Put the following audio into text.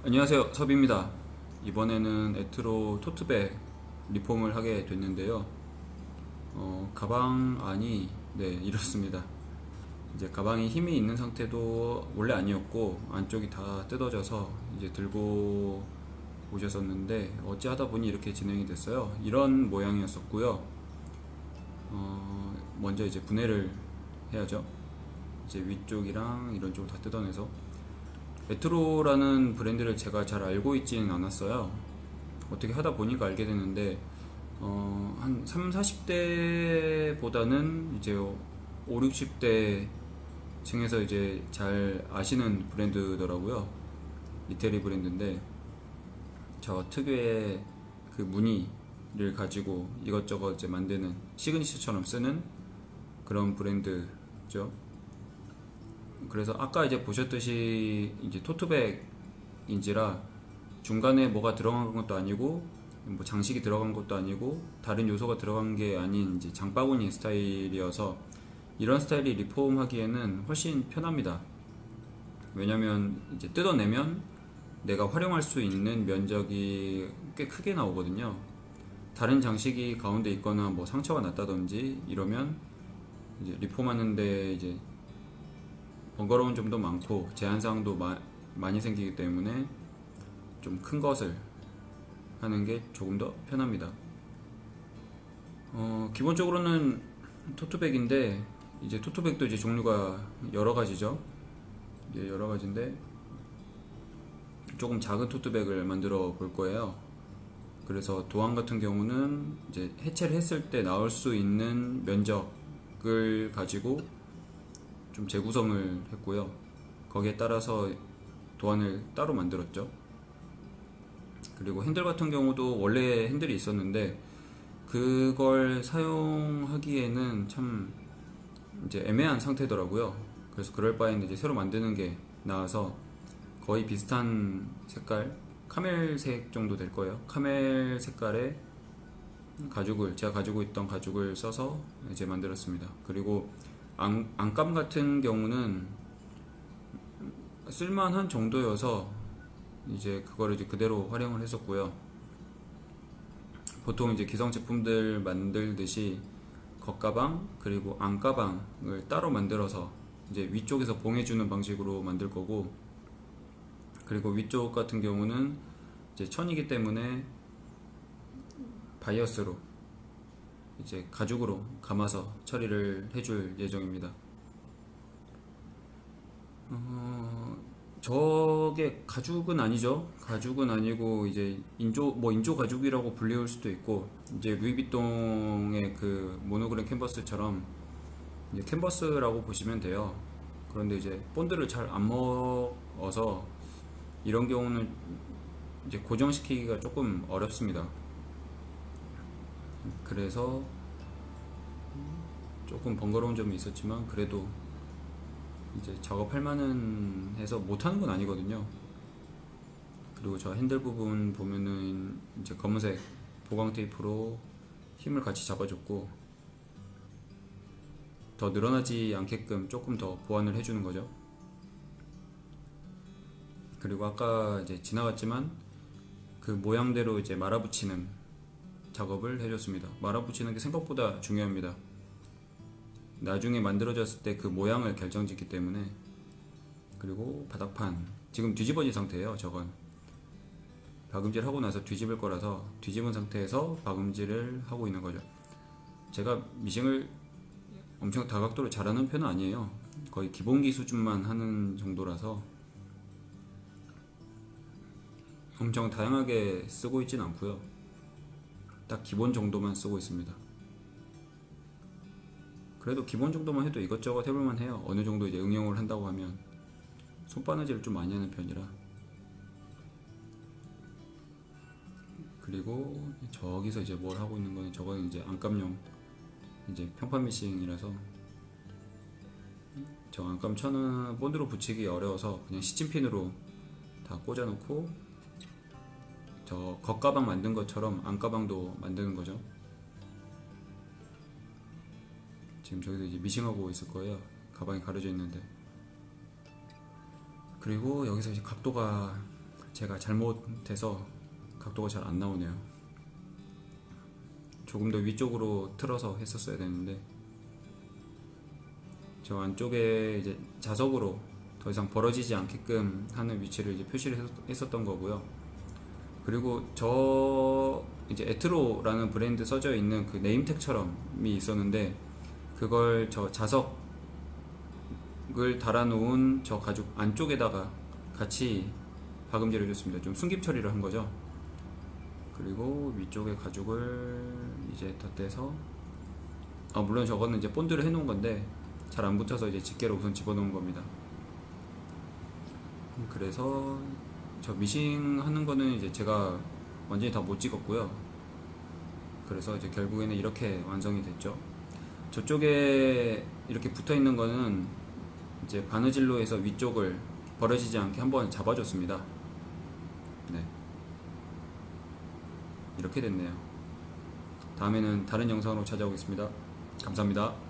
안녕하세요, 섭입니다. 이번에는 에트로 토트백 리폼을 하게 됐는데요. 가방 안이 네, 이렇습니다. 이제 가방이 힘이 있는 상태도 원래 아니었고 안쪽이 다 뜯어져서 이제 들고 오셨었는데 어찌 하다 보니 이렇게 진행이 됐어요. 이런 모양이었었고요. 먼저 이제 분해를 해야죠. 이제 위쪽이랑 이런 쪽을 다 뜯어내서 메트로라는 브랜드를 제가 잘 알고 있지는 않았어요. 어떻게 하다 보니까 알게 됐는데 한 3, 40대보다는 이제 5, 60대 층에서 이제 잘 아시는 브랜드더라고요. 이태리 브랜드인데 저 특유의 그 무늬를 가지고 이것저것 이제 만드는 시그니처처럼 쓰는 그런 브랜드죠. 그래서 아까 이제 보셨듯이 이제 토트백인지라 중간에 뭐가 들어간 것도 아니고 뭐 장식이 들어간 것도 아니고 다른 요소가 들어간 게 아닌 이제 장바구니 스타일이어서 이런 스타일이 리폼하기에는 훨씬 편합니다. 왜냐면 이제 뜯어내면 내가 활용할 수 있는 면적이 꽤 크게 나오거든요. 다른 장식이 가운데 있거나 뭐 상처가 났다든지 이러면 이제 리폼하는데 이제 번거로운 점도 많고 제한사항도 많이 생기기 때문에 좀 큰 것을 하는 게 조금 더 편합니다. 기본적으로는 토트백인데 이제 토트백도 이제 종류가 여러 가지죠. 이제 여러 가지인데 조금 작은 토트백을 만들어 볼 거예요. 그래서 도안 같은 경우는 이제 해체를 했을 때 나올 수 있는 면적을 가지고 좀 재구성을 했고요. 거기에 따라서 도안을 따로 만들었죠. 그리고 핸들 같은 경우도 원래 핸들이 있었는데 그걸 사용하기에는 참 이제 애매한 상태더라고요. 그래서 그럴 바에는 이제 새로 만드는 게 나아서 거의 비슷한 색깔, 카멜색 정도 될 거예요. 카멜 색깔의 가죽을 제가 가지고 있던 가죽을 써서 이제 만들었습니다. 그리고 안감 같은 경우는 쓸만한 정도여서 이제 그거를 이제 그대로 활용을 했었고요. 보통 이제 기성 제품들 만들듯이 겉가방 그리고 안가방을 따로 만들어서 이제 위쪽에서 봉해주는 방식으로 만들 거고, 그리고 위쪽 같은 경우는 이제 천이기 때문에 바이어스로 이제 가죽으로 감아서 처리를 해줄 예정입니다. 저게 가죽은 아니죠. 가죽은 아니고 이제 인조 가죽이라고 불리울 수도 있고, 이제 루이비통의 그 모노그램 캔버스처럼 이제 캔버스라고 보시면 돼요. 그런데 이제 본드를 잘 안 먹어서 이런 경우는 이제 고정시키기가 조금 어렵습니다. 그래서 조금 번거로운 점이 있었지만 그래도 이제 작업할 만은 해서 못하는 건 아니거든요. 그리고 저 핸들 부분 보면은 이제 검은색 보강 테이프로 힘을 같이 잡아줬고 더 늘어나지 않게끔 조금 더 보완을 해주는 거죠. 그리고 아까 이제 지나갔지만 그 모양대로 이제 말아붙이는 작업을 해줬습니다. 말아붙이는 게 생각보다 중요합니다. 나중에 만들어졌을 때 그 모양을 결정짓기 때문에. 그리고 바닥판 지금 뒤집어진 상태예요. 저건 박음질 하고 나서 뒤집을 거라서 뒤집은 상태에서 박음질을 하고 있는 거죠. 제가 미싱을 엄청 다각도로 잘하는 편은 아니에요. 거의 기본기 수준만 하는 정도라서 엄청 다양하게 쓰고 있진 않고요. 딱 기본 정도만 쓰고 있습니다. 그래도 기본 정도만 해도 이것저것 해볼만 해요. 어느 정도 이제 응용을 한다고 하면. 손바느질을 좀 많이 하는 편이라. 그리고 저기서 이제 뭘 하고 있는 거는, 저거는 이제 안감용 이제 평판 미싱이라서 저 안감 천은 본드로 붙이기 어려워서 그냥 시침핀으로 다 꽂아놓고 저 겉가방 만든 것처럼 안가방도 만드는 거죠. 지금 저기서 이제 미싱하고 있을 거예요. 가방이 가려져 있는데. 그리고 여기서 이제 각도가 제가 잘못해서 각도가 잘 안 나오네요. 조금 더 위쪽으로 틀어서 했었어야 되는데, 저 안쪽에 이제 자석으로 더 이상 벌어지지 않게끔 하는 위치를 이제 표시를 했었던 거고요. 그리고 저 이제 에트로라는 브랜드 써져 있는 그 네임택처럼이 있었는데, 그걸 저 자석을 달아놓은 저 가죽 안쪽에다가 같이 박음질 해줬습니다. 좀 숨깁 처리를 한 거죠. 그리고 위쪽에 가죽을 이제 덧대서, 물론 저거는 이제 본드를 해놓은 건데 잘 안 붙어서 이제 집게로 우선 집어넣은 겁니다. 그래서 저 미싱 하는 거는 이제 제가 완전히 다 못 찍었고요. 그래서 이제 결국에는 이렇게 완성이 됐죠. 저쪽에 이렇게 붙어 있는 거는 이제 바느질로 해서 위쪽을 벌어지지 않게 한번 잡아줬습니다. 네, 이렇게 됐네요. 다음에는 다른 영상으로 찾아오겠습니다. 감사합니다.